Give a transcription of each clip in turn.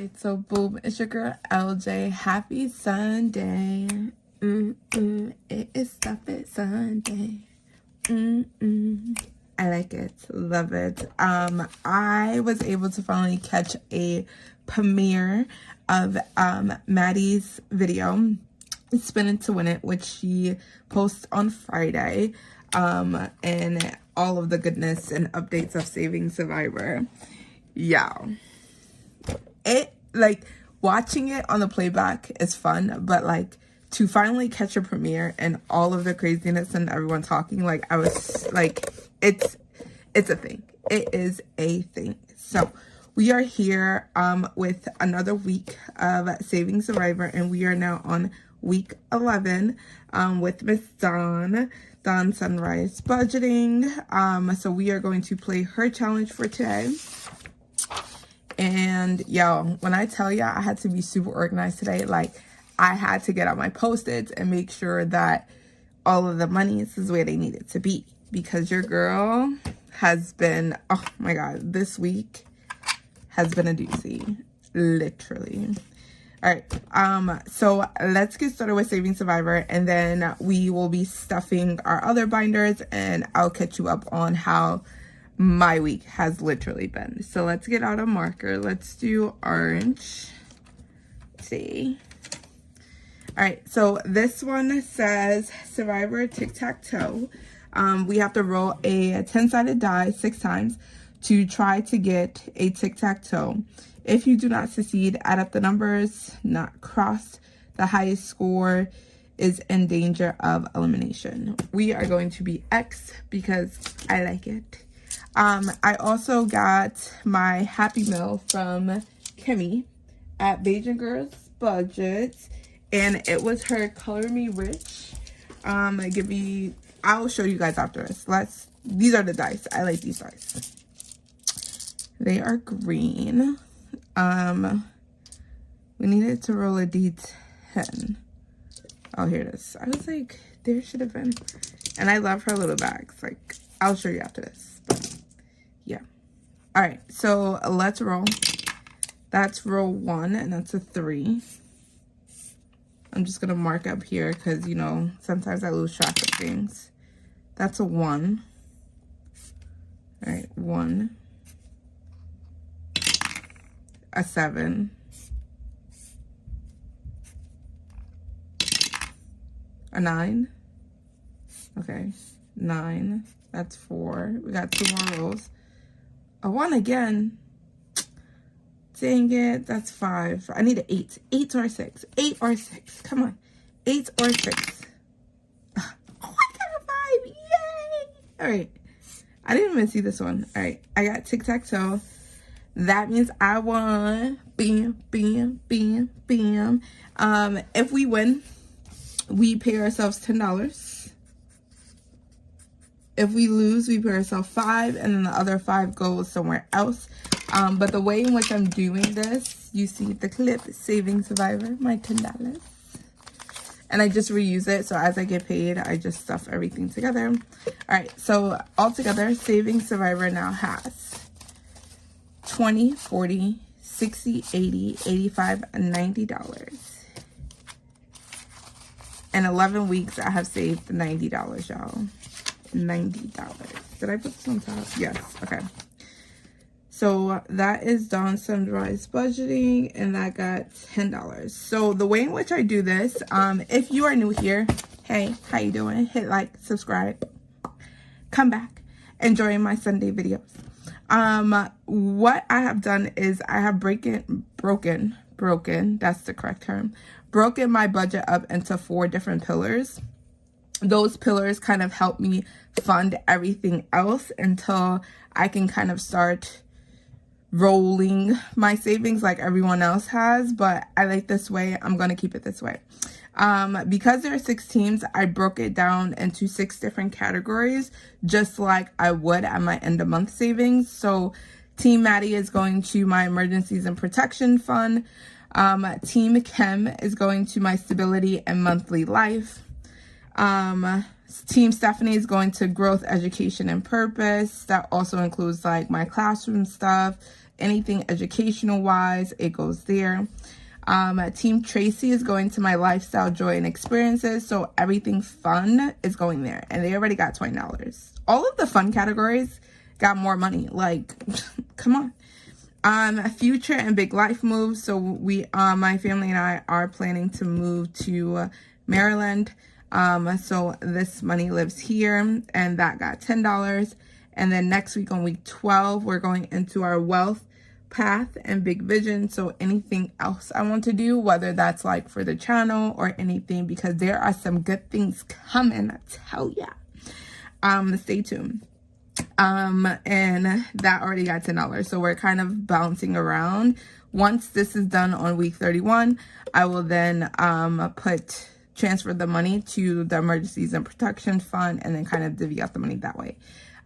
Alright, so boom, it's your girl LJ. Happy Sunday. It is Stuff It Sunday. I like it. Love it. I was able to finally catch a premiere of Maddie's video, Spin It to Win It, which she posts on Friday. And all of the goodness and updates of Saving Survivor. Yeah. It, like, watching it on the playback is fun, but, like, to finally catch a premiere and all of the craziness and everyone talking, like, I was, like, it's a thing. It is a thing. So, we are here with another week of Saving Survivor, and we are now on week 11 with Miss Dawn Sunrise Budgeting. So, we are going to play her challenge for today. And yo, when I tell y'all I had to be super organized today, like I had to get out my Post-its and make sure that all of the monies is where they need it to be, because your girl has been, oh my god, this week has been a doozy, literally. All right, so let's get started with Saving Survivor, and then we will be stuffing our other binders, and I'll catch you up on how my week has literally been. So let's get out a marker. Let's do orange. Let's see. All right, so this one says Survivor Tic-Tac-Toe. We have to roll a 10-sided die 6 times to try to get a tic-tac-toe. If you do not succeed, add up the numbers not crossed. The highest score is in danger of elimination. We are going to be X because I like it. I also got my Happy Meal from Kimmy at Beijing Girls Budget, and it was her Color Me Rich. I'll show you guys after this. These are the dice. I like these dice. They are green. We needed to roll a D10. Oh, here it is. I was like, there should have been. And I love her little bags. Like, I'll show you after this. But yeah. All right, so let's roll. That's roll 1, and that's a 3. I'm just gonna mark up here because, you know, sometimes I lose track of things. That's a 1. All right, 1. A 7. A 9. Okay, 9. That's 4. We got 2 more rolls. A 1 again. Dang it, that's 5. I need an 8. 8 or 6. 8 or 6. Come on. 8 or 6. Oh, I got a 5. Yay! All right. I didn't even see this one. All right. I got tic-tac-toe. That means I won. Bam, bam, bam, bam. If we win, we pay ourselves $10. If we lose, we pay ourselves $5, and then the other $5 goes somewhere else. But the way in which I'm doing this, you see the clip, Saving Survivor, my $10. And I just reuse it, so as I get paid, I just stuff everything together. All right, so altogether, Saving Survivor now has 20, 40, 60, 80, 85, and $90. In 11 weeks, I have saved $90, y'all. $90. Did I put this on top? Yes. Okay. So that is Dawn Sunrise Budgeting, and that got $10. So the way in which I do this, if you are new here, hey, how you doing? Hit like, subscribe, come back, enjoy my Sunday videos. What I have done is I have broken, that's the correct term, broken my budget up into 4 different pillars. Those pillars kind of help me fund everything else until I can kind of start rolling my savings like everyone else has. But I like this way. I'm going to keep it this way. Because there are 6 teams, I broke it down into 6 different categories, just like I would at my end of month savings. So Team Maddie is going to my emergencies and protection fund. Team Kim is going to my stability and monthly life. Team Stephanie is going to growth, education, and purpose. That also includes like my classroom stuff, anything educational wise, it goes there. Team Tracy is going to my lifestyle, joy, and experiences. So everything fun is going there, and they already got $20. All of the fun categories got more money. Like, come on. Future and big life moves. So we, my family and I are planning to move to Maryland. So this money lives here, and that got $10. And then next week on week 12, we're going into our wealth path and big vision. So anything else I want to do, whether that's like for the channel or anything, because there are some good things coming, I tell ya. Stay tuned. And that already got $10. So we're kind of bouncing around. Once this is done on week 31, I will then transfer the money to the emergencies and protection fund, and then kind of divvy out the money that way.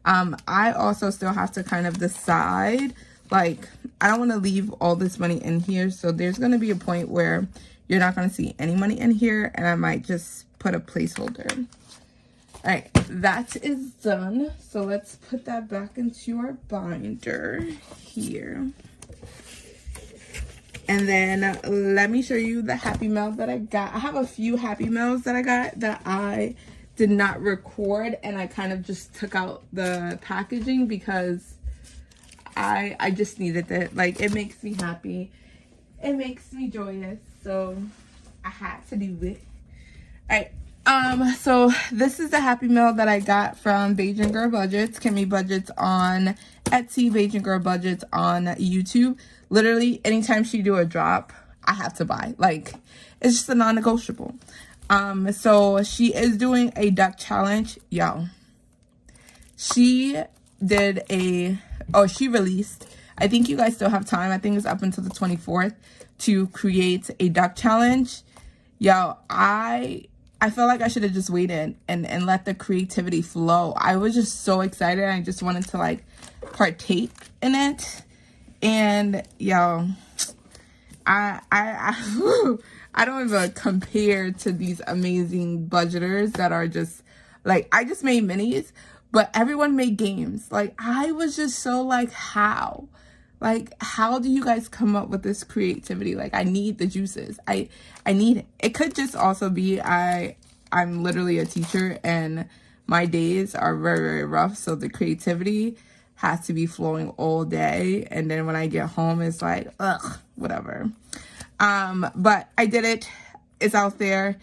I also still have to kind of decide, like, I don't want to leave all this money in here. So there's going to be a point where you're not going to see any money in here, and I might just put a placeholder. All right, that is done. So let's put that back into our binder here. And then let me show you the Happy Mail that I got. I have a few Happy Mails that I got that I did not record, and I kind of just took out the packaging because I just needed it. Like, it makes me happy. It makes me joyous. So I had to do it. All right. So this is the Happy Mail that I got from Beijing Girl Budgets, Kimmy Budgets on Etsy, Beijing Girl Budgets on YouTube. Literally, anytime she do a drop, I have to buy. Like, it's just a non-negotiable. So she is doing a duck challenge. Yo, she did she released, I think you guys still have time, I think it's up until the 24th, to create a duck challenge. Yo, I felt like I should have just waited and let the creativity flow. I was just so excited. I just wanted to like partake in it. And yo, I don't even compare to these amazing budgeters that are just like, I just made minis, but everyone made games. Like, I was just so like, how? Like, how do you guys come up with this creativity? Like, I need the juices. I need it. It could just also be I'm literally a teacher, and my days are very, very rough. So the creativity has to be flowing all day. And then when I get home, it's like, ugh, whatever. But I did it. It's out there.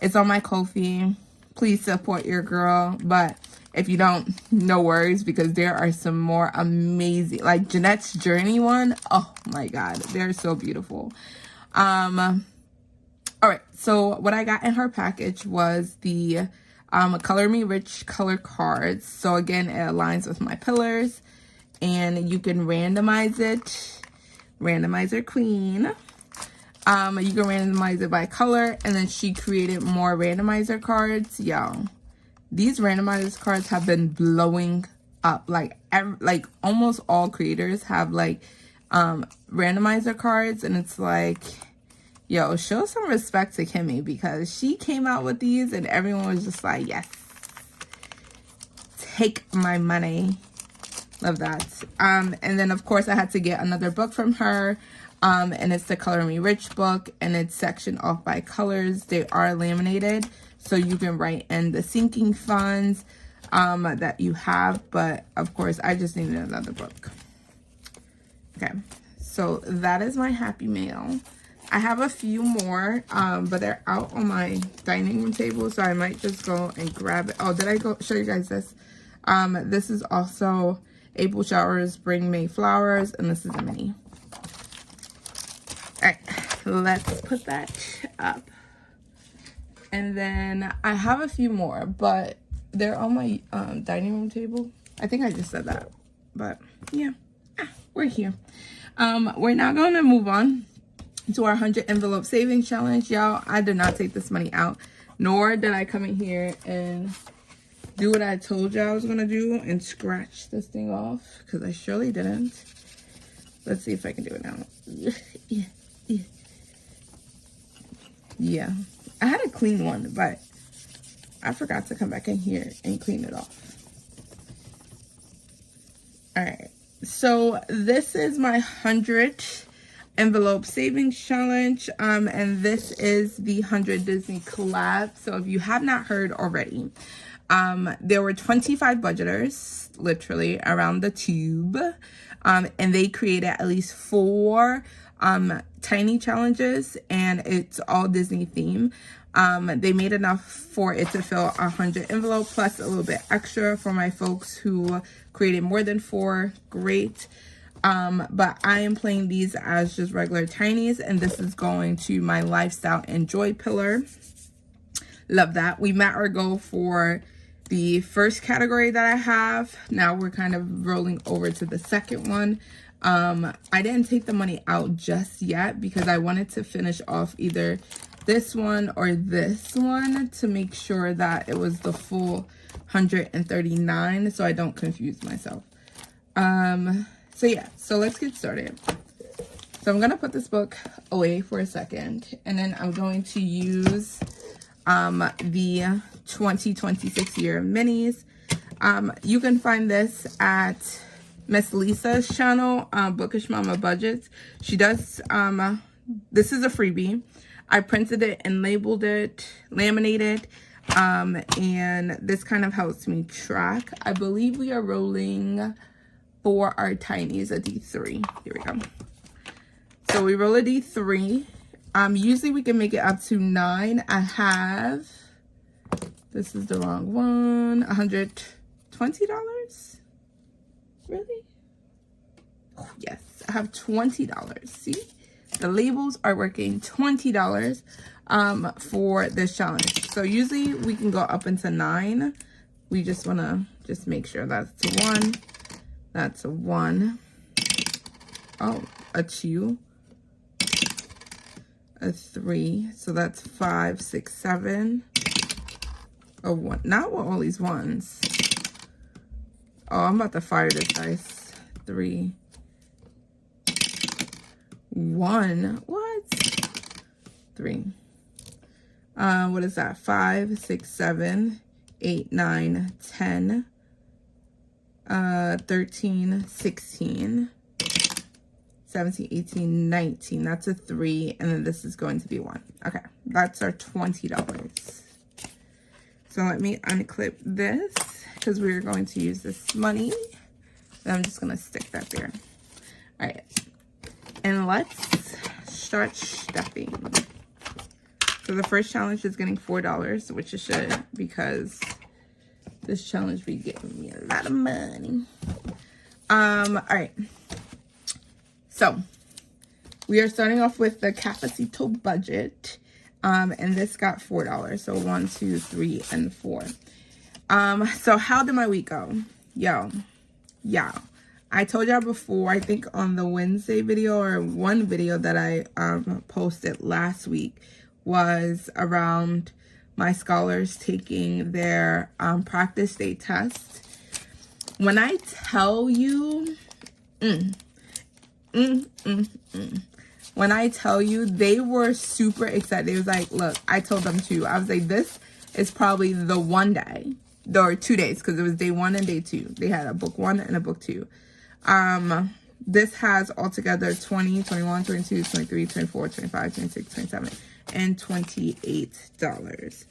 It's on my Ko-fi. Please support your girl. But if you don't, no worries, because there are some more amazing, like Jeanette's Journey one. Oh my God, they're so beautiful. All right, so what I got in her package was the Color Me Rich color cards. So again, it aligns with my pillars, and you can randomize it. Randomizer queen. You can randomize it by color, and then she created more randomizer cards. Yo, these randomizer cards have been blowing up. Like almost all creators have like randomizer cards, and it's like, yo, show some respect to Kimmy, because she came out with these and everyone was just like, yes, take my money. Love that. And then of course I had to get another book from her. And it's the Color Me Rich book, and it's sectioned off by colors. They are laminated, so you can write in the sinking funds that you have. But of course, I just needed another book. Okay, so that is my Happy Mail. I have a few more, but they're out on my dining room table, so I might just go and grab it. Oh, did I go show you guys this? This is also April Showers Bring May Flowers, and this is a mini. All right, let's put that up. And then I have a few more, but they're on my dining room table. I think I just said that, but yeah, we're here. We're now going to move on to our 100 envelope savings challenge. Y'all, I did not take this money out, nor did I come in here and do what I told you I was going to do and scratch this thing off, because I surely didn't. Let's see if I can do it now. Yeah, I had a clean one, but I forgot to come back in here and clean it off. All right, so this is my 100 envelope savings challenge, and this is the 100 Disney collab. So if you have not heard already, there were 25 budgeters literally around the tube, and they created at least 4 tiny challenges, and it's all Disney theme. They made enough for it to fill 100 envelope plus a little bit extra for my folks who created more than 4. Great. But I am playing these as just regular tinies, and this is going to my lifestyle and joy pillar. Love that. We met our goal for the first category that I have. Now we're kind of rolling over to the second one. I didn't take the money out just yet because I wanted to finish off either this one or this one to make sure that it was the full 139 so I don't confuse myself. So yeah, so let's get started. So I'm gonna put this book away for a second, and then I'm going to use the 2026 year minis. You can find this at Miss Lisa's channel, Bookish Mama Budgets. She does, this is a freebie. I printed it and labeled it, laminated, and this kind of helps me track. I believe we are rolling for our tinies a D3. Here we go. So we roll a D3. Usually we can make it up to 9. I have, this is the wrong one, $120. Really? Oh, yes, I have $20. See? The labels are working. $20 for this challenge. So usually we can go up into 9. We just want to just make sure that's a 1. That's a 1. Oh, a 2. A 3. So that's 5, 6, 7. A 1. Not with all these ones. Oh, I'm about to fire this dice. 3. 1. What? 3. What is that? 5, 6, 7, 8, 9, 10, 13, 16, 17, 18, 19. That's a 3. And then this is going to be 1. Okay. That's our $20. So let me unclip this because we're going to use this money. And I'm just going to stick that there. All right. And let's start stuffing. So the first challenge is getting $4, which it should, because this challenge be giving me a lot of money. All right. So we are starting off with the Cafecito budget. And this got $4. So 1, 2, 3, and 4. So how did my week go? Yo. I told y'all before, I think on the Wednesday video or one video that I posted last week was around my scholars taking their practice day test. When I tell you, when I tell you, they were super excited. They was like, look, I told them too. I was like, this is probably the one day, or 2 days, because it was day 1 and day 2. They had a book 1 and a book 2. This has altogether 20, 21, 22, 23, 24, 25, 26, 27, and $28.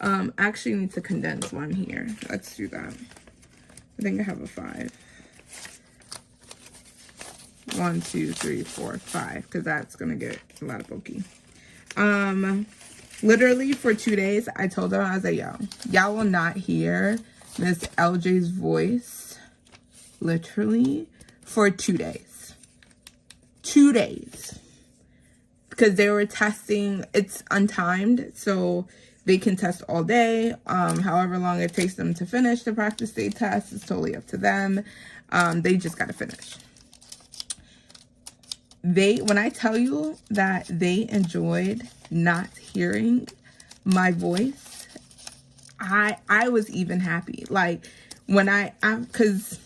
I actually need to condense one here. Let's do that. I think I have a 5. 1, 2, 3, 4, 5, because that's gonna get a lot of bulky. Literally for 2 days, I told them, I was like, yo, y'all will not hear Miss LJ's voice literally for 2 days. 2 days. Because they were testing, it's untimed, so they can test all day. However long it takes them to finish the practice day test is totally up to them. They just gotta finish. When I tell you that they enjoyed not hearing my voice, I was even happy. Like because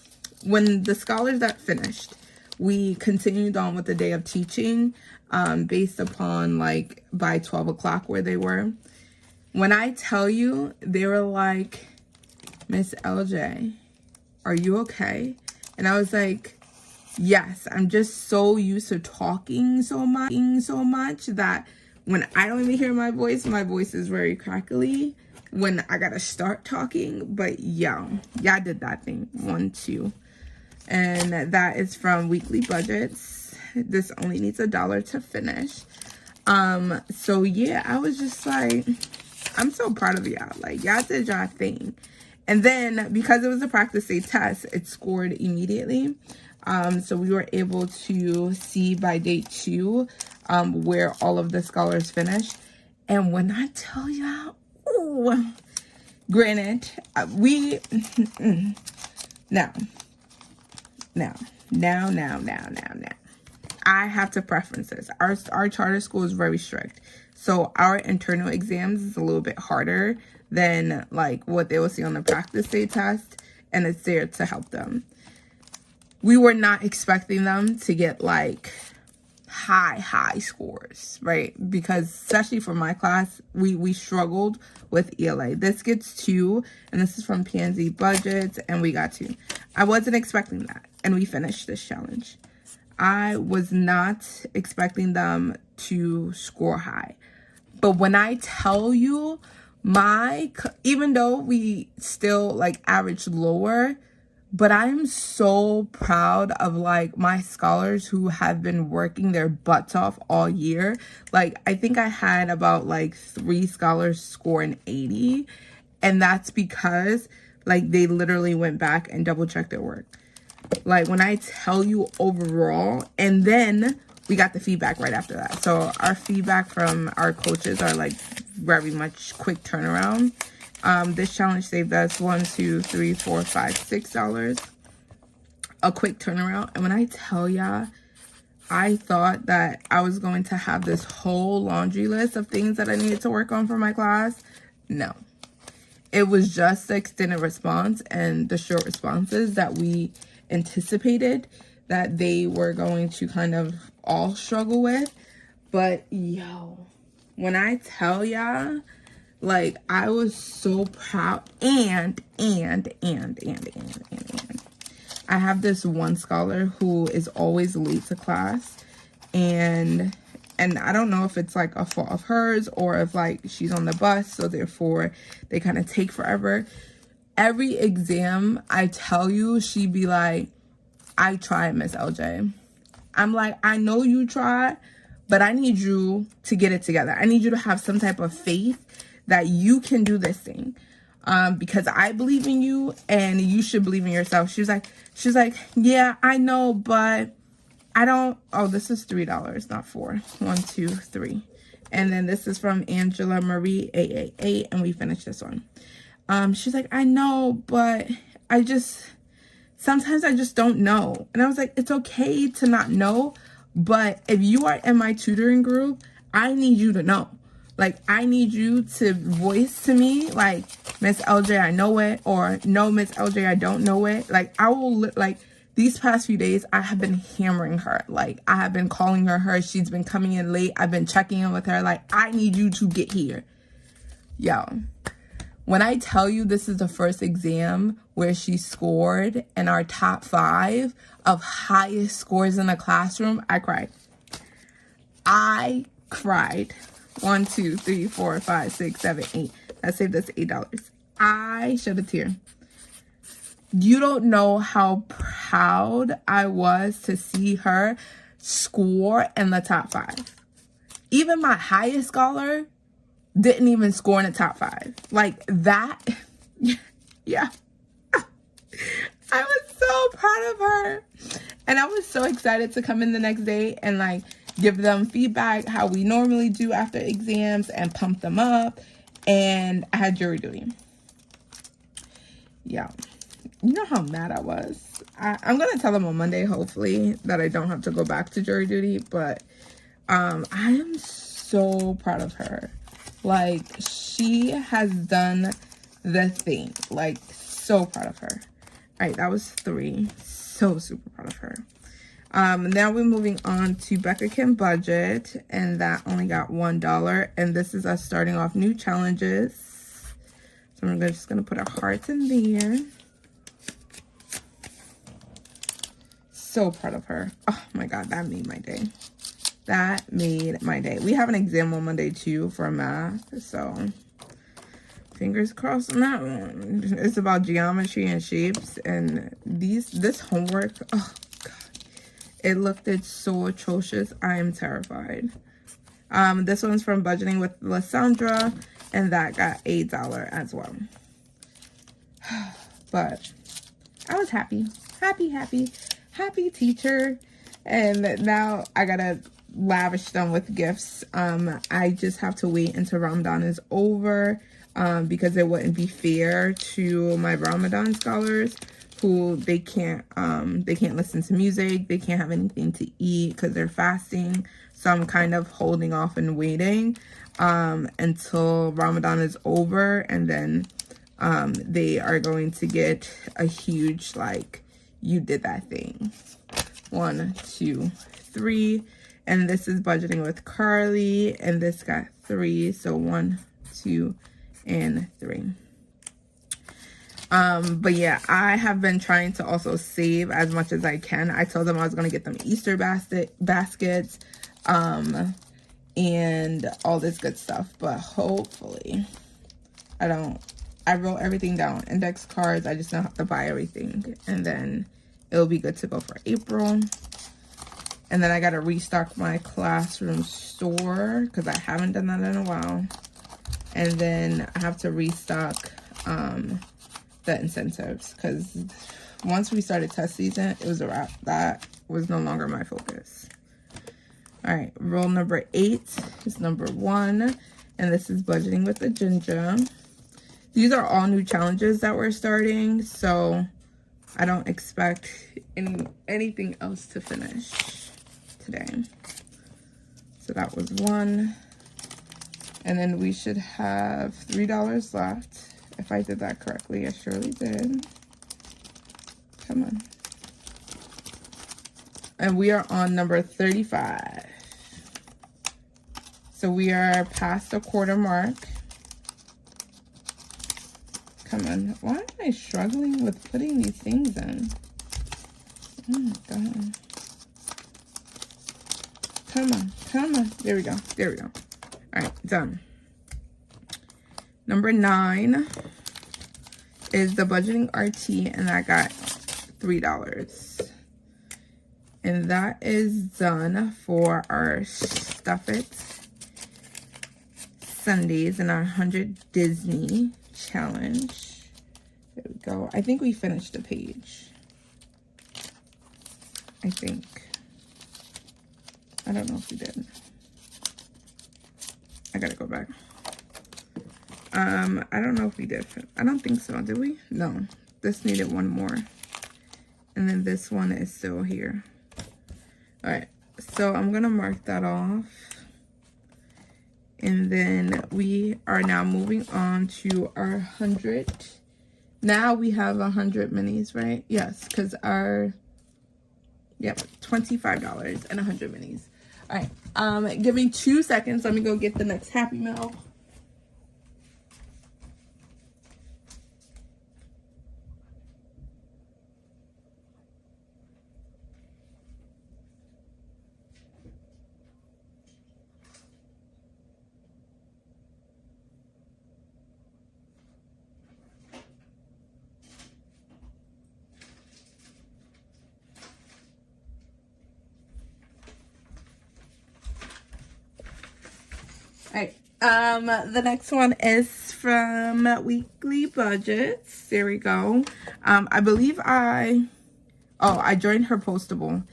when the scholars that finished, we continued on with the day of teaching, based upon like by 12 o'clock where they were. When I tell you, they were like, Miss LJ, are you okay? And I was like, yes, I'm just so used to talking so much that when I don't even hear my voice is very crackly when I gotta start talking. But yeah, I did that thing. 1, 2. And that is from Weekly Budgets. This only needs $1 to finish. So yeah, I was just like, I'm so proud of y'all. Like, y'all did y'all thing. And then because it was a practice day test, it scored immediately. So we were able to see by day 2 where all of the scholars finished. And when I tell y'all, ooh, granted, we now. I have to preference this. Our charter school is very strict. So our internal exams is a little bit harder than like what they will see on the practice day test. And it's there to help them. We were not expecting them to get like high scores, right? Because especially for my class, we struggled with ELA. This gets 2, and this is from PNZ Budgets, and we got 2. I wasn't expecting that, and we finished this challenge. I was not expecting them to score high. But when I tell you, even though we still like averaged lower, but I'm so proud of like my scholars who have been working their butts off all year. Like, I think I had about like 3 scholars score an 80. And that's because like they literally went back and double checked their work. Like, when I tell you overall, and then we got the feedback right after that. So our feedback from our coaches are like very much quick turnaround. This challenge saved us $1, $2, $3, $4, $5, $6. A quick turnaround. And when I tell y'all, I thought that I was going to have this whole laundry list of things that I needed to work on for my class. No. It was just the extended response and the short responses that we anticipated that they were going to kind of all struggle with. But yo, when I tell y'all, like, I was so proud. And I have this one scholar who is always late to class, and I don't know if it's like a fault of hers or if like she's on the bus, so therefore they kind of take forever. Every exam, I tell you, she'd be like, I tried, Miss LJ. I'm like, I know you tried, but I need you to get it together. I need you to have some type of faith that you can do this thing. Because I believe in you and you should believe in yourself. She's like, yeah, I know, but I don't. Oh, this is $3, not 4. 1, 2, 3. And then this is from Angela Marie 888, and we finished this one. She's like, I know, but sometimes I just don't know. And I was like, it's okay to not know, but if you are in my tutoring group, I need you to know. Like, I need you to voice to me, like, Miss LJ, I know it, or no, Miss LJ, I don't know it. Like, I will, like, these past few days, I have been hammering her. Like, I have been calling her. She's been coming in late. I've been checking in with her. Like, I need you to get here. Yo, when I tell you this is the first exam where she scored in our top 5 of highest scores in the classroom, I cried. I cried. 1, 2, 3, 4, 5, 6, 7, 8. That saved us $8. I shed a tear. You don't know how proud I was to see her score in the top 5. Even my highest scholar didn't even score in the top 5. Like that. Yeah. I was so proud of her. And I was so excited to come in the next day and like give them feedback how we normally do after exams and pump them up. And I had jury duty. Yeah. You know how mad I was. I'm going to tell them on Monday, hopefully, that I don't have to go back to jury duty. But I am so proud of her. Like, she has done the thing. Like, so proud of her. All right, that was 3. So super proud of her. Now we're moving on to Becca Can Budget, and that only got $1. And this is us starting off new challenges. So I'm just gonna put a heart in there. So proud of her. Oh my God, that made my day. That made my day. We have an exam on Monday too for math, so fingers crossed on that one. It's about geometry and shapes, and this homework, oh God, it looked so atrocious. I am terrified. This one's from Budgeting with Lysandra, and that got $8 as well. But I was happy teacher, and now I gotta lavish them with gifts. I just have to wait until Ramadan is over, because it wouldn't be fair to my Ramadan scholars who they can't listen to music, they can't have anything to eat because they're fasting. So I'm kind of holding off and waiting until Ramadan is over, and then they are going to get a huge, like, you did that thing. 1, 2, 3. And this is Budgeting with Carly, and this got 3. So 1, 2, and 3. But yeah, I have been trying to also save as much as I can. I told them I was going to get them Easter baskets, and all this good stuff. But hopefully, I wrote everything down. Index cards, I just don't have to buy everything. And then it'll be good to go for April. And then I got to restock my classroom store because I haven't done that in a while. And then I have to restock the incentives, because once we started test season, it was a wrap. That was no longer my focus. All right, rule number 8 is number 1. And this is Budgeting with the Ginger. These are all new challenges that we're starting, so I don't expect anything else to finish today. So that was 1. And then we should have $3 left. If I did that correctly, I surely did. Come on. And we are on number 35. So we are past the quarter mark. Come on. Why am I struggling with putting these things in? Oh my God. Come on. There we go. All right, done. Number 9 is the Budgeting RT, and I got $3. And that is done for our Stuff It Sundays and our 100 Disney challenge. There we go. I think we finished the page. I think. I don't know if we did. I gotta go back. I don't know if we did. I don't think so. Did we? No. This needed one more. And then this one is still here. All right. So I'm going to mark that off. And then we are now moving on to our 100. Now we have 100 minis, right? Yes, because our, yep, $25 and 100 minis. All right. Give me 2 seconds. Let me go get the next Happy Meal. All right, the next one is from Weekly Budgets. There we go. I believe I joined her postable,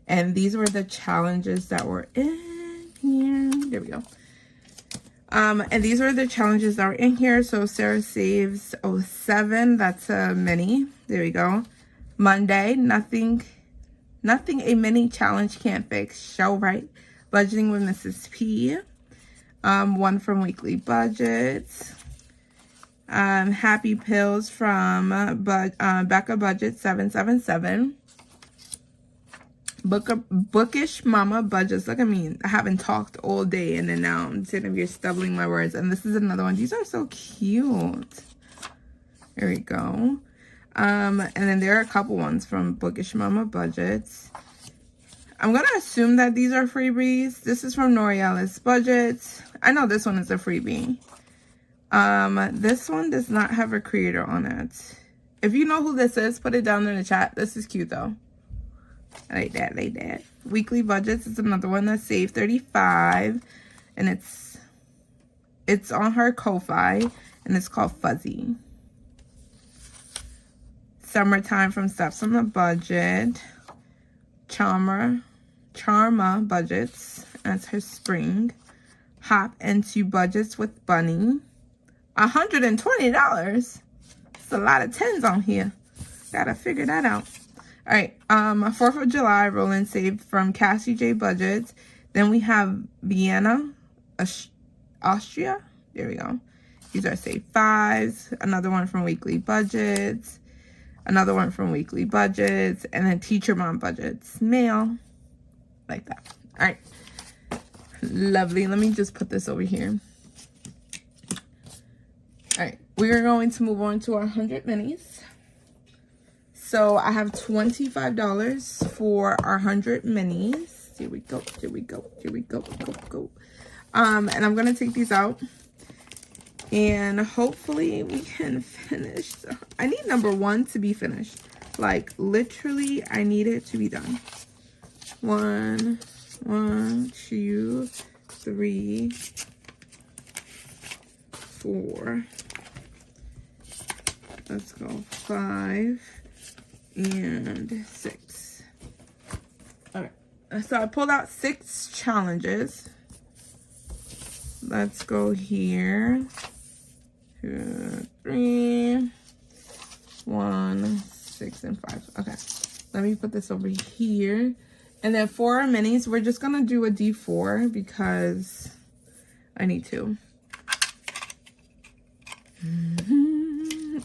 and these were the challenges that were in here. There we go. And these were the challenges that were in here. So Sarah saves 07. That's a mini. There we go. Monday, nothing a mini challenge can't fix. Show right. Budgeting with Mrs. P. One from Weekly Budgets. Happy Pills from Becca Budget 777. Bookish Mama Budgets. Look at me. I haven't talked all day, and then now I'm sitting here stumbling my words. And this is another one. These are so cute. There we go. And then there are a couple ones from Bookish Mama Budgets. I'm going to assume that these are freebies. This is from LJ'sButterflies. I know this one is a freebie. This one does not have a creator on it. If you know who this is, put it down in the chat. This is cute though. I like that, like that. Weekly Budgets is another one that's saved 35. And it's on her Ko-Fi. And it's called Fuzzy. Summertime from Steps on the Budget. Charma Budgets. That's her spring. Hop into Budgets with Bunny. $120. It's a lot of tens on here. Gotta figure that out. All right. 4th of July roll and save from Cassie J Budgets. Then we have Vienna, Austria. There we go. These are save 5s. Another one from Weekly Budgets. Another one from Weekly Budgets. And then Teacher Mom Budgets. Mail. Like that. All right. Lovely. Let me just put this over here. All right. We're going to move on to our 100 minis. So I have $25 for our 100 minis. Here we go. Here we go. Here we go. Go. And I'm going to take these out. And hopefully we can finish. I need number 1 to be finished. Like, literally, I need it to be done. 1, 2, 3, 4. Let's go. 5 and 6. All right. So I pulled out 6 challenges. Let's go here. 2, 3, 1, 6, and 5. Okay. Let me put this over here. And then for our minis, we're just going to do a D4 because I need to.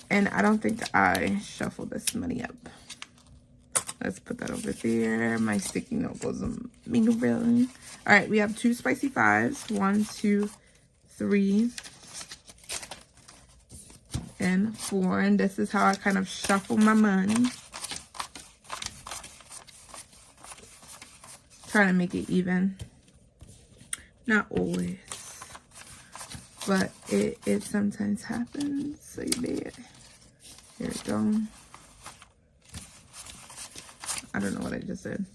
And I don't think I shuffled this money up. Let's put that over there. My sticky note goes moving. All right, we have 2 spicy 5s. 1, 2, 3, and 4. And this is how I kind of shuffle my money. Trying to make it even. Not always. But it sometimes happens. So you did. Here we go. I don't know what I just said.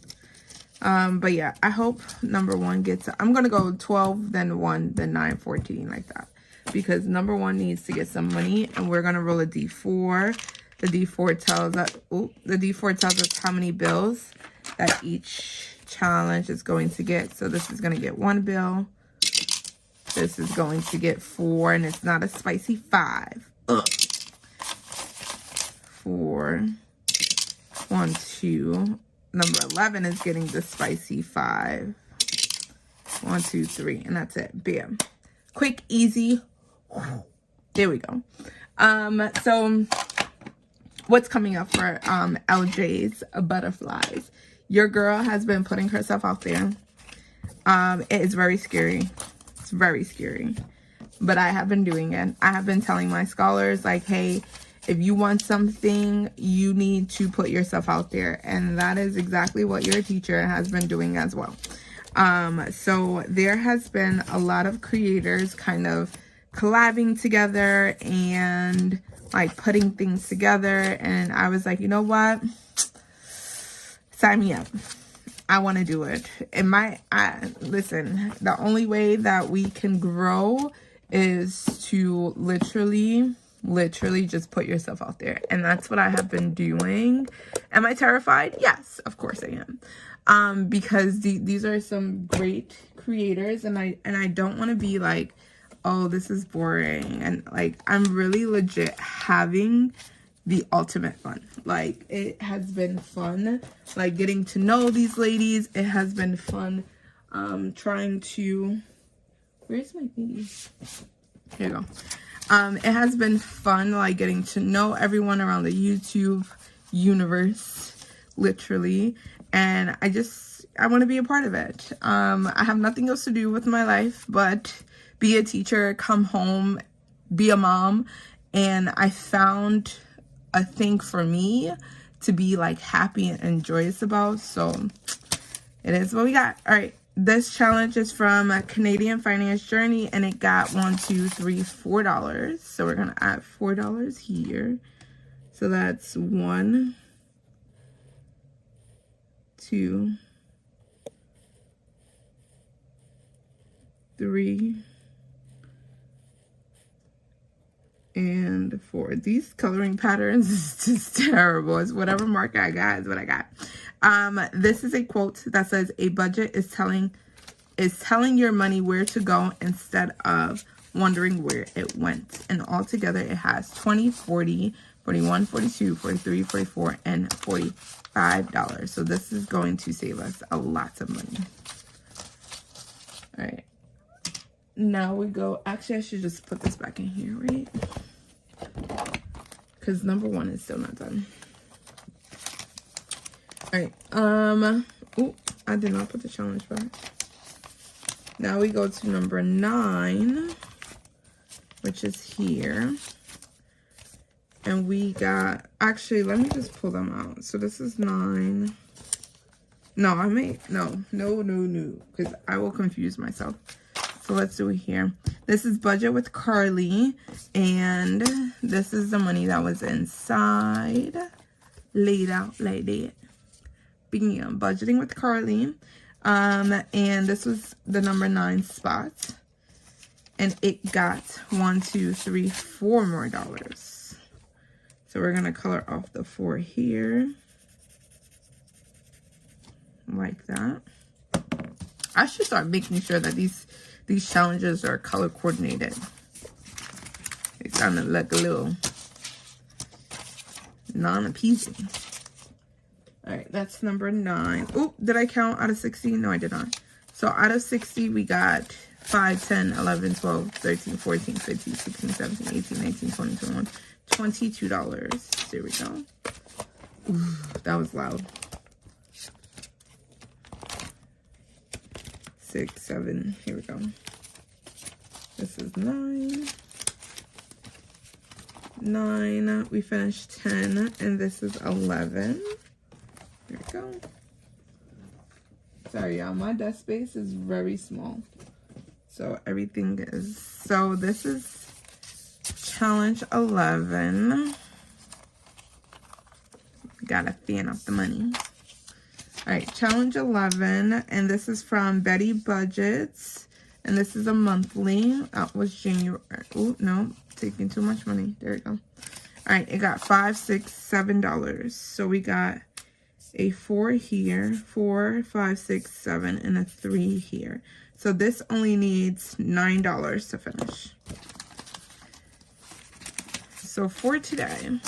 But yeah, I hope number 1 gets, I'm going to go 12, then 1, then 9, 14, like that. Because number 1 needs to get some money, and we're going to roll a D4. The D4 tells us how many bills that each challenge is going to get. So this is going to get 1 bill. This is going to get 4, and it's not a spicy 5. Ugh. 4, 1, 2. Number 11 is getting the spicy 5. 1, 2, 3, and that's it. Bam. Quick, easy. There we go. So what's coming up for LJ's Butterflies? Your girl has been putting herself out there. It is very scary. It's very scary. But I have been doing it. I have been telling my scholars, like, hey, if you want something, you need to put yourself out there. And that is exactly what your teacher has been doing as well. So there has been a lot of creators kind of collabing together and like putting things together. And I was like, you know what? Sign me up. I want to do it. Listen, the only way that we can grow is to literally just put yourself out there. And that's what I have been doing. Am I terrified? Yes, of course I am. Because these are some great creators, and I don't want to be like, oh, this is boring. And like, I'm really legit having the ultimate fun. Like, it has been fun, like, getting to know these ladies. It has been fun trying to, where's my thingy? Here you go. It has been fun, like, getting to know everyone around the YouTube universe. literally. And I want to be a part of it. I have nothing else to do with my life but be a teacher, come home, be a mom. And I found a thing for me to be like happy and joyous about. So it is what we got. All right. This challenge is from a Canadian Finance Journey, and it got $4. So we're going to add $4 here. So that's 1, 2, 3, and 4. These coloring patterns is just terrible. It's whatever marker I got is what I got. This is a quote that says, a budget is telling your money where to go instead of wondering where it went. And altogether it has 20, 40, 41, 42, 43, 44, and $45. So this is going to save us a lot of money. All right. Now we go, actually I should just put this back in here, right? Because number 1 is still not done. All right. Oh, I did not put the challenge back. Now we go to number 9, which is here. And we got, actually, let me just pull them out. So this is 9. No, no, because I will confuse myself. So let's do it here. This is Budget with Carly, and this is the money that was inside, laid out like that. Bam, Budgeting with Carly. And this was the number 9 spot, and it got 1, 2, 3, 4 more dollars. So we're gonna color off the 4 here, like that. I should start making sure that these challenges are color coordinated. It's starting to look a little non-appeasing. All right, that's number 9. Oh, did I count out of 60? No, I did not. So out of 60, we got 5, 10, 11, 12, 13, 14, 15, 16, 17, 18, 19, 20, 21, $22. There we go. Ooh, that was loud. 6, 7, here we go. This is 9. 9, we finished 10, and this is 11. There we go. Sorry, y'all, my desk space is very small. So everything is, so this is challenge 11. Gotta fan up the money. All right, challenge 11, and this is from Betty Budgets, and this is a monthly. That was January. Oh, no, taking too much money. There we go. All right, it got $5, $6, $7. So we got a 4 here, 4, 5, 6, 7, and a 3 here. So this only needs $9 to finish. So for today,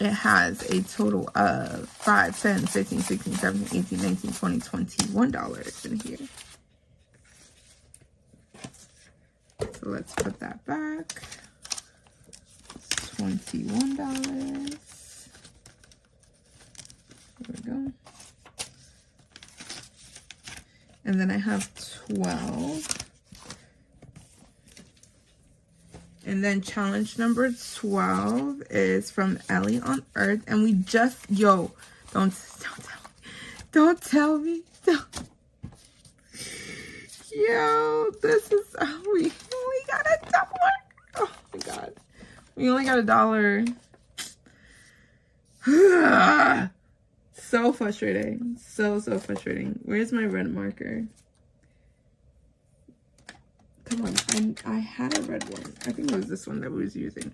it has a total of 5, 10, 15, 16, 17, 18, 19, 20, $21 in here. So let's put that back. $21. There we go. And then I have 12. And then challenge number 12 is from Ellie on Earth. And we just, yo, don't tell me. Yo, this is, we only got $1. Oh my God. We only got $1. So frustrating. So frustrating. Where's my red marker? Come on. I had a red one. I think it was this one that we was using.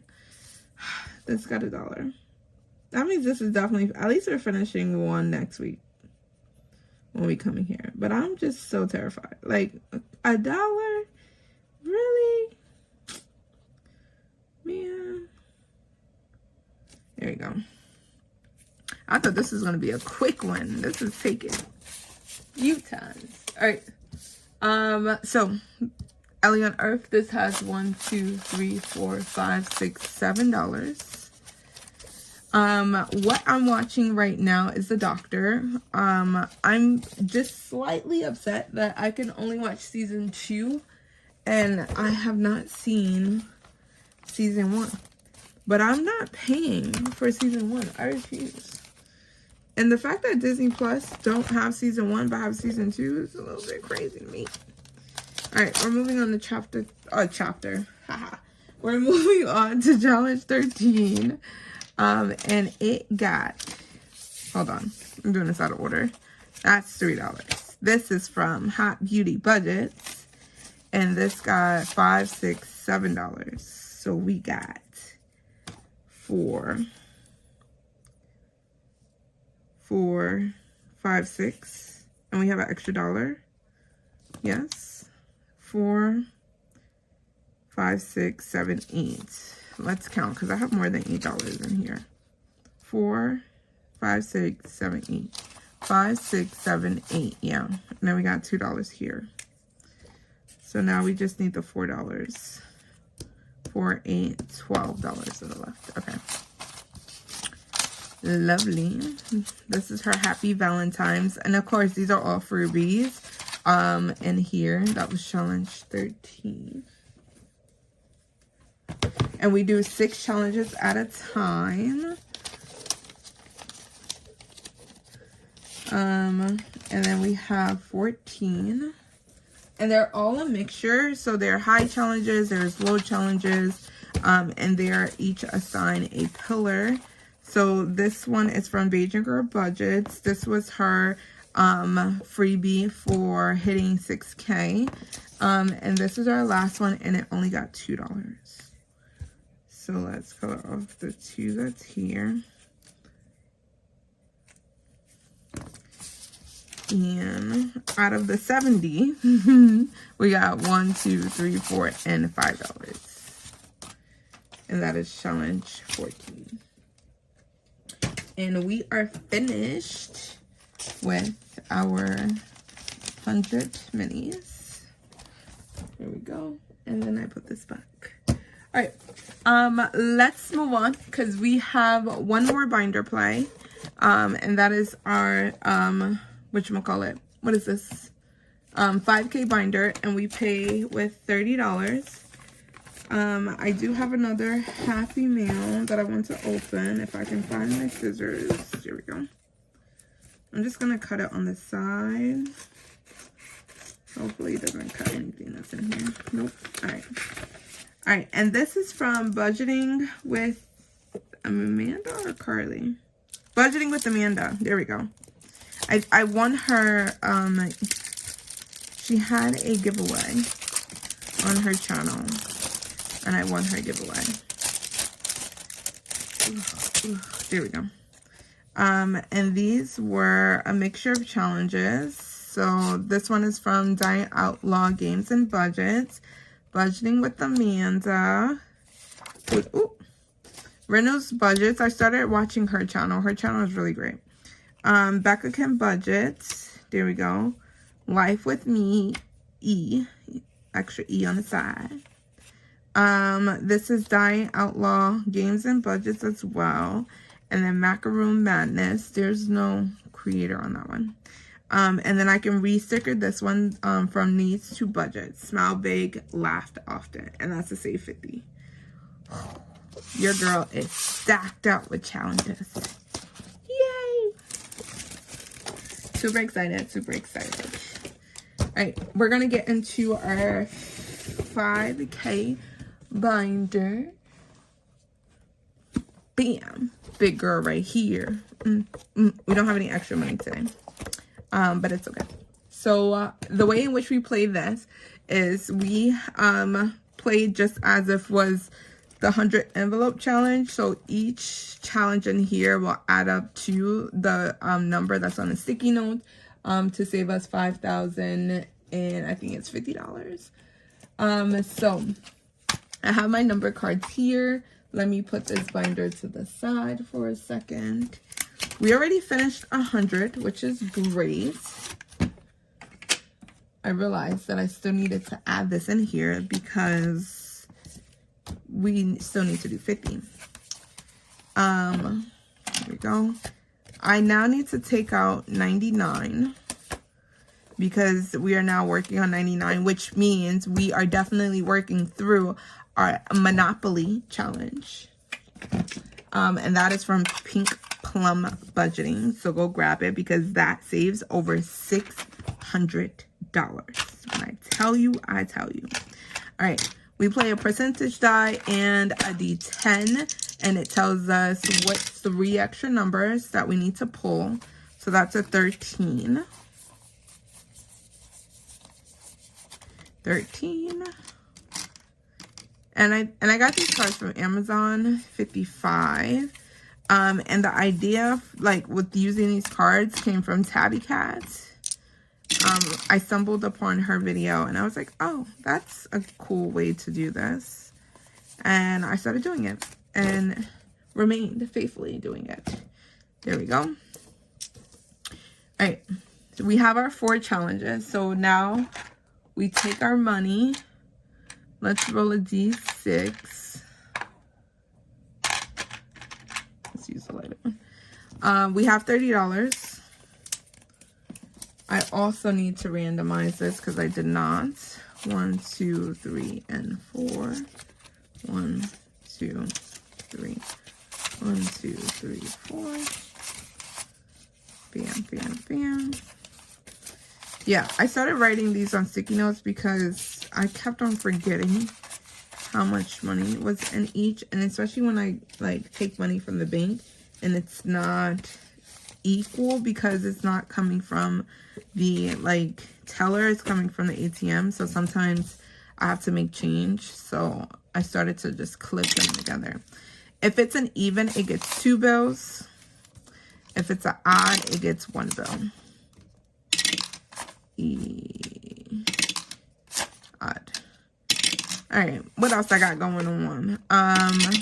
This got $1. That means this is definitely, at least we're finishing one next week when we come in here. But I'm just so terrified. Like, $1? Really? Man. There you go. I thought this was going to be a quick one. This is taking few times. All right. So Ellie on Earth, this has $1, 2, 3, 4, 5, 6, $7. What I'm watching right now is The Doctor. I'm just slightly upset that I can only watch season 2 and I have not seen season 1. But I'm not paying for season 1. I refuse. And the fact that Disney Plus don't have season 1 but have season 2 is a little bit crazy to me. Alright, we're moving on to chapter. Haha. We're moving on to challenge 13. And it got, hold on, I'm doing this out of order. That's $3. This is from Hot Beauty Budgets. And this got $5, $6, $7. So we got $4, $5, $6. And we have an extra $1. Yes. $4, $5, $6, $7, $8. Let's count because I have more than $8 in here. 4, 5, 6, 7, 8. 5, 6, 7, 8. Yeah. And then we got $2 here. So now we just need the $4. 4, 8, $12 to the left. Okay. Lovely. This is her Happy Valentine's. And of course, these are all freebies. And here, that was challenge 13. And we do 6 challenges at a time. And then we have 14. And they're all a mixture. So they're high challenges, there's low challenges, and they are each assigned a pillar. So this one is from Beijing Girl Budgets. This was her freebie for hitting 6K. And this is our last one, and it only got $2. So let's color off the 2 that's here. And out of the 70, we got 1, 2, 3, 4, and $5. And that is challenge 14. And we are finished with our 100 minis. There we go. And then I put this back. All right, let's move on because we have one more binder play, and that is our, whatchamacallit, what is this? 5K binder, and we pay with $30. I do have another Happy Mail that I want to open if I can find my scissors. Here we go. I'm just gonna cut it on the side. Hopefully it doesn't cut anything that's in here. Nope. All right. All right, and this is from Budgeting with Amanda or Carly? Budgeting with Amanda. There we go. I won her, she had a giveaway on her channel, and I won her giveaway. There we go. And these were a mixture of challenges. So this one is from Diet Outlaw Games and Budgets. Budgeting with Amanda. Ooh. Reynolds Budgets. I started watching her channel. Her channel is really great. Becca Can Budgets. There we go. Life with Me. E. Extra E on the side. This is Diet Outlaw Games and Budgets as well. And then Macaroon Madness. There's no creator on that one. And then I can re-sticker this one from Needs to Budget. Smile Big, Laughed Often. And that's a save 50. Your girl is stacked up with challenges. Yay! Super excited, super excited. All right, we're going to get into our 5K binder. Bam! Big girl right here. We don't have any extra money today. But it's okay. So the way in which we play this is we play just as if was the 100 envelope challenge. So each challenge in here will add up to the number that's on the sticky note to save us $5,000 and I think it's $50. So I have my number cards here. Let me put this binder to the side for a second. We already finished 100, which is great. I realized that I still needed to add this in here because we still need to do 50. we go. I now need to take out 99 because we are now working on 99, which means we are definitely working through our Monopoly challenge. And that is from Pink Plum Budgeting. So go grab it because that saves over $600. When I tell you, I tell you. All right. We play a percentage die and a D10, and it tells us what 3 extra numbers that we need to pull. So that's a 13. 13. And I got these cards from Amazon, 55. And the idea, like, with using these cards came from Tabby Cat. I stumbled upon her video and I was like, oh, that's a cool way to do this. And I started doing it and remained faithfully doing it. There we go. All right. So we have our 4 challenges. So now we take our money. Let's roll a D6. Let's use the lighter one. We have $30. I also need to randomize this because I did not. 1, 2, 3, and 4. 1, 2, 3. 1, 2, 3, 4. Bam, bam, bam. Yeah, I started writing these on sticky notes because I kept on forgetting how much money was in each. And especially when I, like, take money from the bank and it's not equal because it's not coming from the, like, teller, it's coming from the ATM. So sometimes I have to make change. So I started to just clip them together. If it's an even, it gets 2 bills. If it's an odd, it gets 1 bill. Odd. All right, what else I got going on? I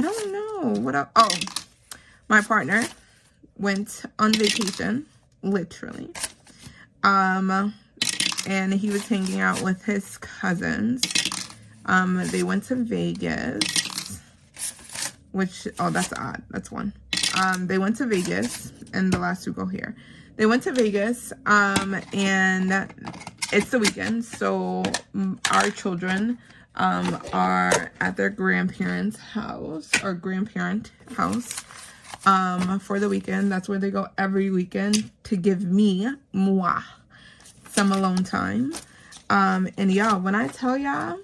don't know what else. Oh, my partner went on vacation, literally. And he was hanging out with his cousins. They went to Vegas, which, oh, that's odd. That's 1. They went to Vegas, and the last 2 go here. They went to Vegas, and it's the weekend, so our children are at their grandparents' house, or grandparent house, for the weekend. That's where they go every weekend to give moi, some alone time. And y'all, when I tell y'all,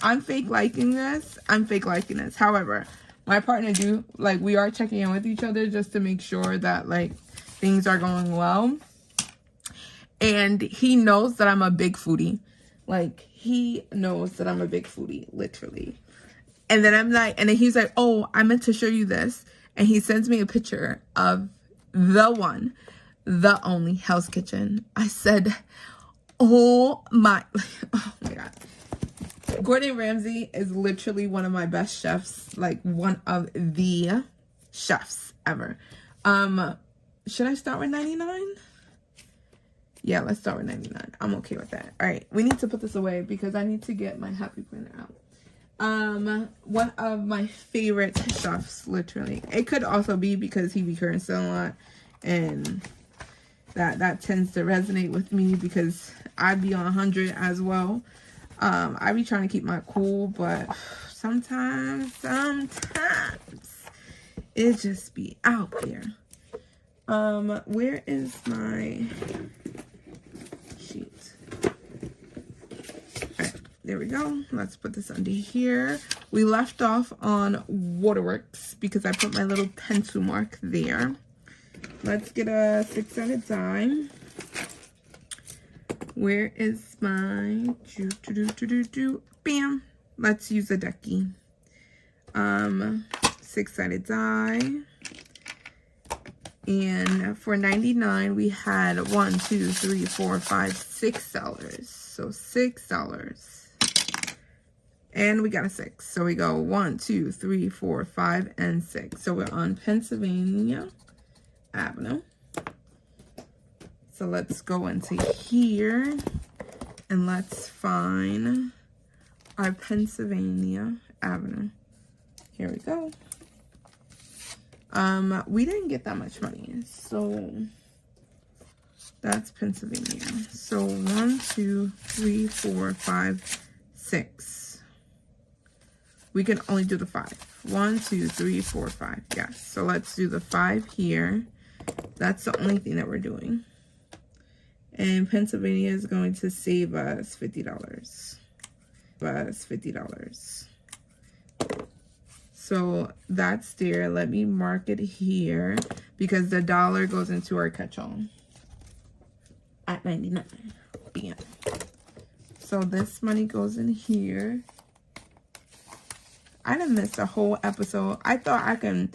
I'm fake liking this. I'm fake liking this. However, my partner we are checking in with each other just to make sure that, like, things are going well. And he knows that I'm a big foodie. Like, he knows that I'm a big foodie, literally. And then I'm like, and then he's like, oh, I meant to show you this. And he sends me a picture of the one, the only Hell's Kitchen. I said, oh my God. Gordon Ramsay is literally one of my best chefs, like one of the chefs ever. Should I start with 99? Yeah, let's start with 99. I'm okay with that. All right, we need to put this away because I need to get my happy planner out. One of my favorite chefs, literally. It could also be because he be cursing a lot, and that tends to resonate with me because I be on 100 as well. I be trying to keep my cool, but sometimes it just be out there. Where is my sheet? Alright, there we go. Let's put this under here. We left off on Waterworks because I put my little pencil mark there. Let's get a 6-sided die. Where is my bam? Let's use a ducky. 6-sided die. And for 99, we had $6. So $6. And we got a 6. So we go 1, 2, 3, 4, 5, and 6. So we're on Pennsylvania Avenue. So let's go into here and let's find our Pennsylvania Avenue. Here we go. We didn't get that much money, so that's Pennsylvania. So 1, 2, 3, 4, 5, 6. We can only do the 5. 1, 2, 3, 4, 5. Yes. So let's do the 5 here. That's the only thing that we're doing. And Pennsylvania is going to save us $50. $50. So that's there. Let me mark it here because the dollar goes into our catch-all at 99. Bam. So this money goes in here. I done missed a whole episode. I thought I can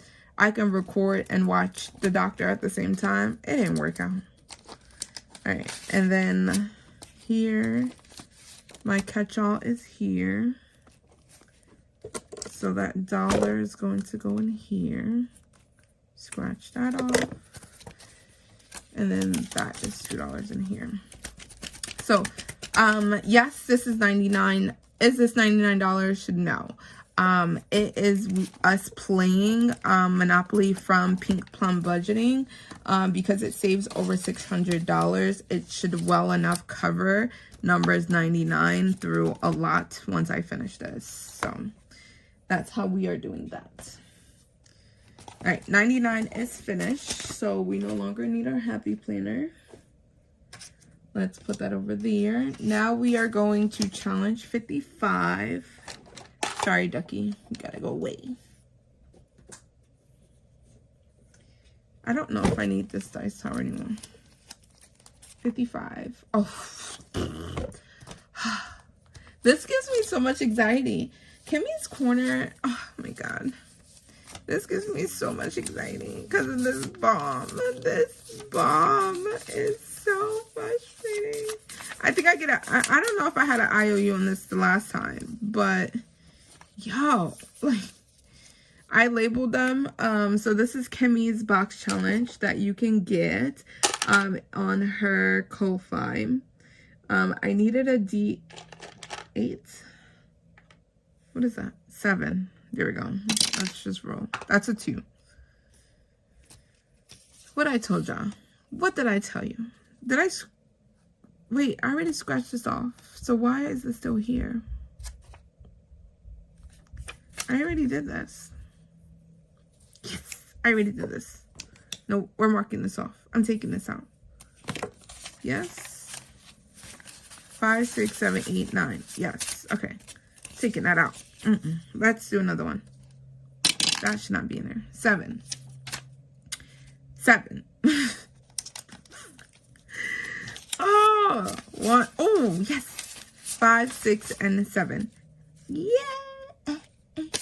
record and watch the doctor at the same time. It didn't work out. All right, and then here, my catch-all is here. So that dollar is going to go in here. Scratch that off. And then that is $2 in here. So, yes, this is $99. Is this $99? No. It is us playing Monopoly from Pink Plum Budgeting. Because it saves over $600, it should well enough cover numbers 99 through a lot once I finish this. So that's how we are doing that. All right, 99 is finished, so we no longer need our happy planner. Let's put that over there. Now we are going to challenge 55. Sorry, Ducky, you gotta go away. I don't know if I need this dice tower anymore. 55. Oh. This gives me so much anxiety. Kimmy's Corner. Oh my god. This gives me so much anxiety because of this bomb. This bomb is so frustrating. I think I get a... I don't know if I had an IOU on this the last time, but... Yo, like... I labeled them. So this is Kimmy's box challenge that you can get on her Ko-Fi. I needed a D8. What is that? 7. There we go. Let's just roll. That's a 2. What I told y'all? What did I tell you? Did I... Wait, I already scratched this off. So why is this still here? I already did this. Yes, I already did this. No, we're marking this off. I'm taking this out. Yes. 5, 6, 7, 8, 9. Yes. Okay. Taking that out. Let's do another one. That should not be in there. 7. 7. Oh, 1. Oh, yes. 5, 6, and 7. Yeah.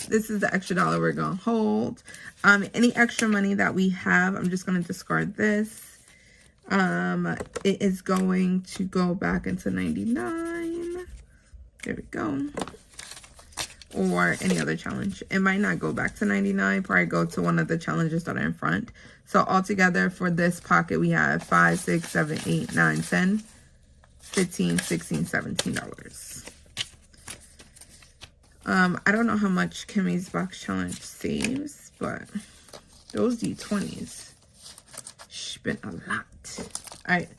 This is the extra dollar we're going to hold. Any extra money that we have, I'm just going to discard this. It is going to go back into 99. There we go. Or any other challenge. It might not go back to 99. Probably go to one of the challenges that are in front. So altogether for this pocket, we have 5, 6, 7, 8, 9, 10, 15, 16, $17. I don't know how much Kimmy's box challenge saves, but those D20s spent a lot. All right,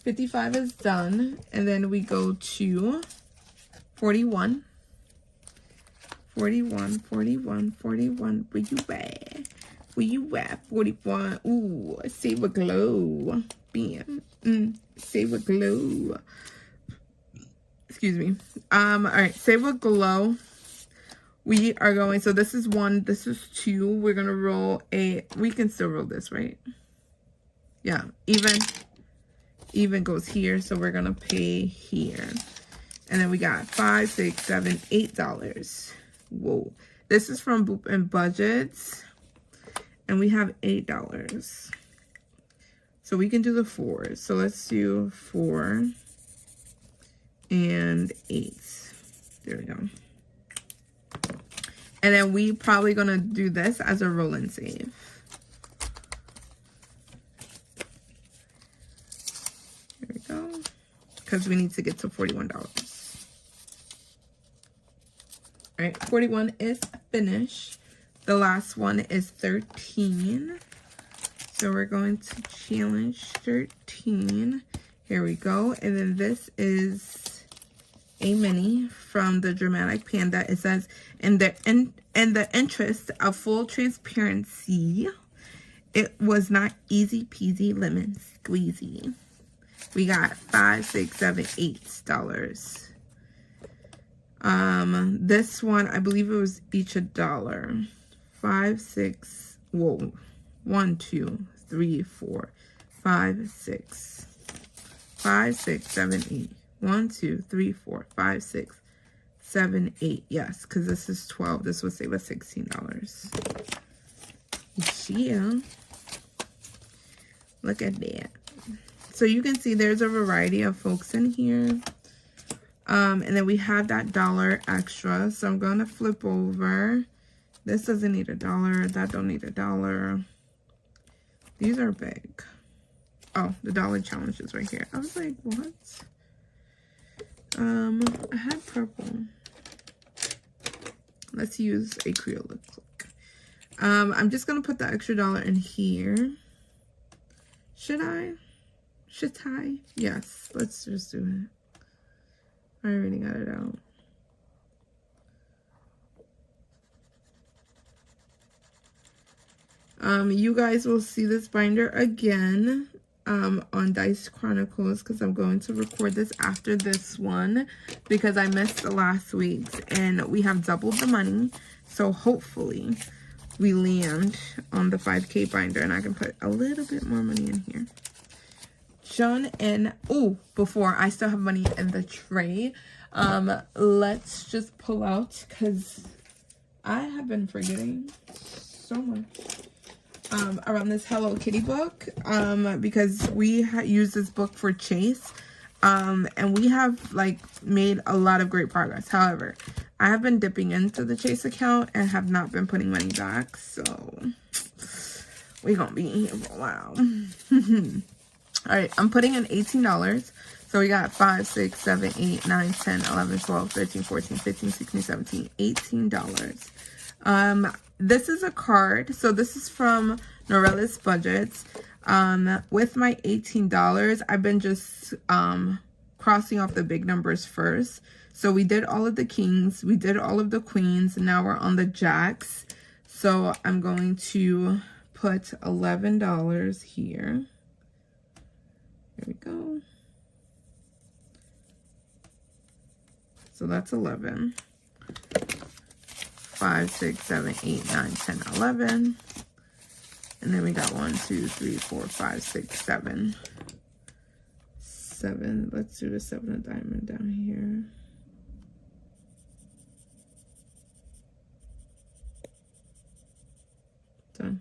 55 is done, and then we go to 41. 41, 41, 41. Where you at? Where you at? 41. Ooh, save a glow. Bam. Save a glow. Excuse me. All right, save a glow. We are going, so this is 1, this is 2. We're going to roll a, we can still roll this, right? Yeah, even goes here, so we're going to pay here. And then we got $5, $6, $7, $8. Whoa. This is from Boop and Budgets. And we have $8. So we can do the 4s. So let's do 4 and 8. There we go. And then we probably gonna do this as a roll and save. There we go. Because we need to get to $41. All right, 41 is finished. The last one is 13. So we're going to challenge 13. Here we go. And then this is a mini from the Dramatic Panda. It says, in the interest of full transparency, it was not easy peasy lemon squeezy. We got $5, $6, $7, $8. This one, I believe it was each $1. 5, 6, whoa. 1, 2, 3, 4, 5, 6. 5, 6, 7, 8. 1, 2, 3, 4, 5, 6, 7, 8. Yes, because this is 12. This would save us $16. Yeah. Look at that. So you can see there's a variety of folks in here. And then we have that $1 extra. So I'm going to flip over. This doesn't need $1. That don't need $1. These are big. Oh, the $1 challenge is right here. I was like, what? I had purple. Let's use a Creole lip click. I'm just gonna put the extra $1 in here. Should I? Should I? Yes, let's just do it. I already got it out. You guys will see this binder again on Dice Chronicles, because I'm going to record this after this one because I missed the last week's, and we have doubled the money. So hopefully we land on the 5K binder and I can put a little bit more money in here. John and before I still have money in the tray. Let's just pull out, because I have been forgetting so much around this Hello Kitty book, because we use this book for Chase, and we have like made a lot of great progress. However, I have been dipping into the Chase account and have not been putting money back, so we're gonna be in here for a while. All right, I'm putting in $18. So we got 5, 6, 7, 8, 9, 10, 11, 12, 13, 14, 15, 16, 17, $18. This is a card. So this is from Norella's Budgets. With my $18, I've been just crossing off the big numbers first. So we did all of the kings, we did all of the queens, and now we're on the jacks. So I'm going to put $11 here. Here we go. So that's 11. 5, 6, 7, 8, 9, 10, 11. And then we got 1, 2, 3, 4, 5, 6, 7. 7. Let's do the 7 of diamond down here. Done.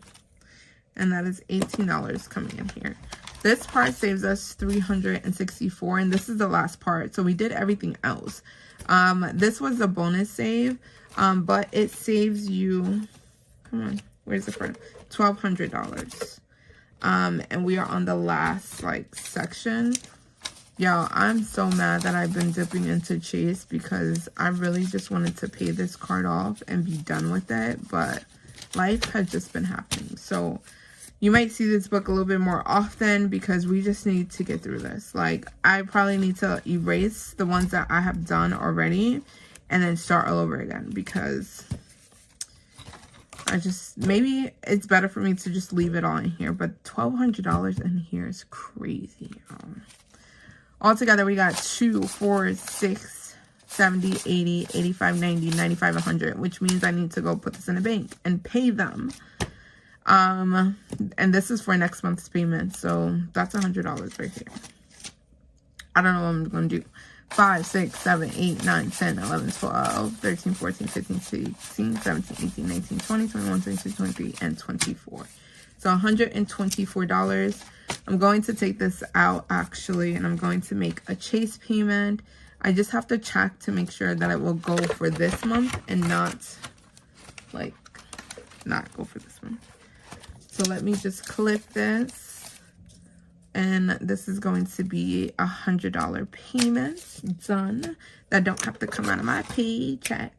And that is $18 coming in here. This part saves us $364, and this is the last part. So we did everything else. This was a bonus save, but it saves you, come on, where's the part? $1,200. And we are on the last like section. Y'all, I'm so mad that I've been dipping into Chase, because I really just wanted to pay this card off and be done with it, but life has just been happening. So you might see this book a little bit more often, because we just need to get through this. Like, I probably need to erase the ones that I have done already and then start all over again, because maybe it's better for me to just leave it all in here. But $1,200 in here is crazy. Altogether, we got 2, 4, 6, 70, 80, 85, 90, 95, 100, which means I need to go put this in a bank and pay them. And this is for next month's payment, so that's $100 right here. I don't know what I'm gonna do. 5, 6, 7, 8, 9, 10, 11, 12, 13, 14, 15, 16, 17, 18, 19, 20, 21, 22, 23, and 24. So $124. I'm going to take this out actually, and I'm going to make a Chase payment. I just have to check to make sure that it will go for this month and not go for this month. So let me just clip this, and this is going to be $100 payment. Done. That don't have to come out of my paycheck.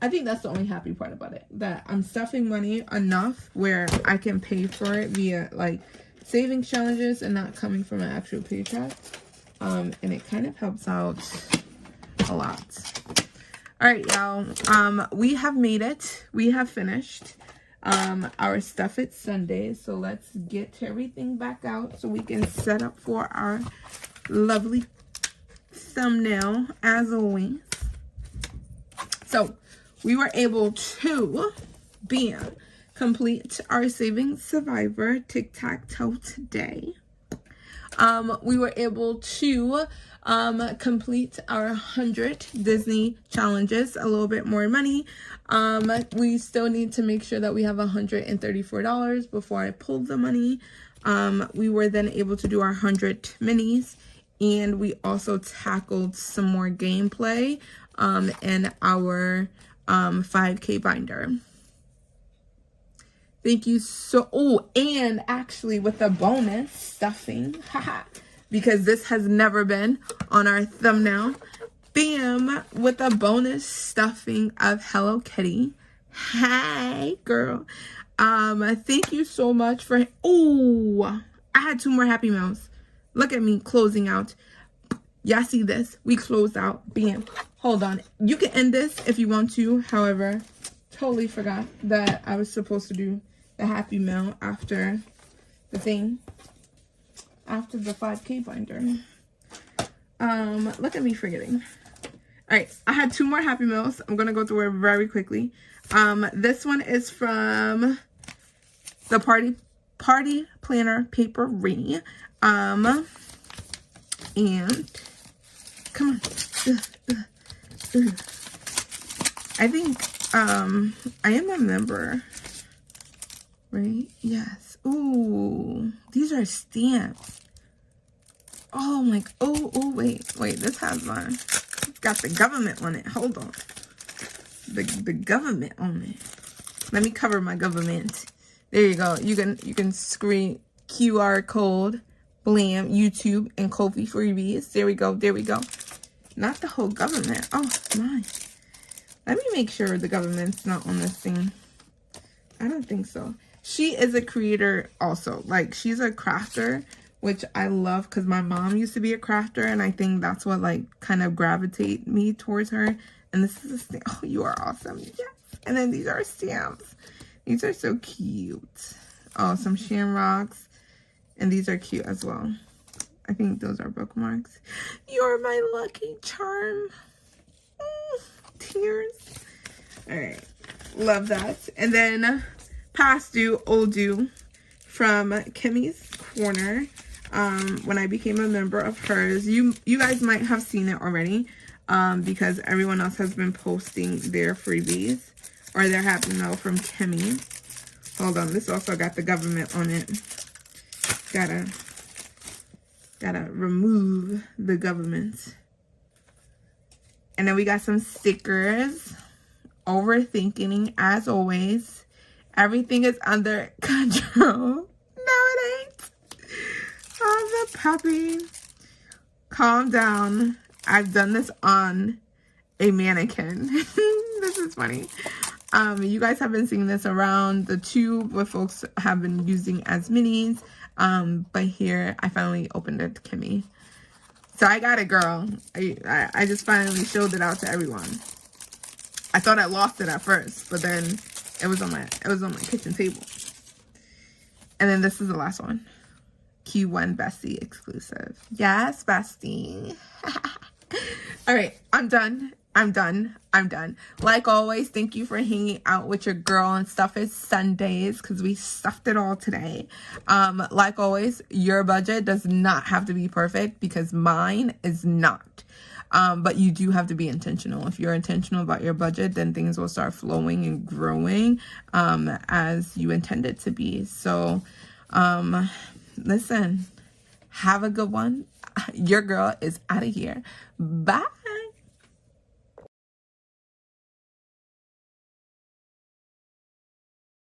I think that's the only happy part about it, that I'm stuffing money enough where I can pay for it via like savings challenges and not coming from an actual paycheck. And it kind of helps out a lot. All right, y'all. We have made it. We have finished our Stuff It Sunday. So let's get everything back out so we can set up for our lovely thumbnail as always. So we were able to complete our Saving Survivor tic-tac-toe today. We were able to complete our 100 Disney challenges, a little bit more money. We still need to make sure that we have $134 before I pull the money. We were then able to do our 100 minis, and we also tackled some more gameplay in our 5K binder. Thank you so, oh, and actually with the bonus stuffing, haha, because this has never been on our thumbnail, bam, with a bonus stuffing of Hello Kitty. Hey, girl. Thank you so much for, oh, I had 2 more Happy Meals. Look at me closing out. Y'all see this? We closed out, bam. Hold on. You can end this if you want to. However, totally forgot that I was supposed to do the Happy Meal after the thing. After the 5K binder. Look at me forgetting. Alright, I had 2 more Happy Meals. I'm going to go through it very quickly. This one is from the Party Planner Papery. And come on. I think I am a member, right? Yes. Ooh, these are stamps. Oh my, oh wait, this has one. It's got the government on it. Hold on. The government on it. Let me cover my government. There you go. You can screen QR code, blam, YouTube, and Ko-fi freebies. There we go. Not the whole government. Oh my. Let me make sure the government's not on this thing. I don't think so. She is a creator also. Like, she's a crafter, which I love because my mom used to be a crafter, and I think that's what like kind of gravitate me towards her. And this is a stamp. Oh, you are awesome. Yes. And then these are stamps. These are so cute. Oh, some shamrocks. And these are cute as well. I think those are bookmarks. You're my lucky charm. Tears. All right. Love that. And then Past Due, Old Due from Kimmy's Corner. When I became a member of hers. You guys might have seen it already. Because everyone else has been posting their freebies. Or their Happy Meal from Kimmy. Hold on. This also got the government on it. Gotta remove the government. And then we got some stickers. Overthinking, as always. Everything is under control. No, it ain't. Oh, the puppy. Calm down. I've done this on a mannequin. This is funny. You guys have been seeing this around the tube, what folks have been using as minis. But here, I finally opened it to Kimmy. So I got it, girl. I just finally showed it out to everyone. I thought I lost it at first, but then it was on my kitchen table. And then this is the last one. Q1 Bestie exclusive. Yes, Bestie. All right, I'm done. Like always, thank you for hanging out with your girl on Stuff It Sundays, because we stuffed it all today. Like always, your budget does not have to be perfect, because mine is not. But you do have to be intentional. If you're intentional about your budget, then things will start flowing and growing as you intend it to be. So listen, have a good one. Your girl is out of here. Bye.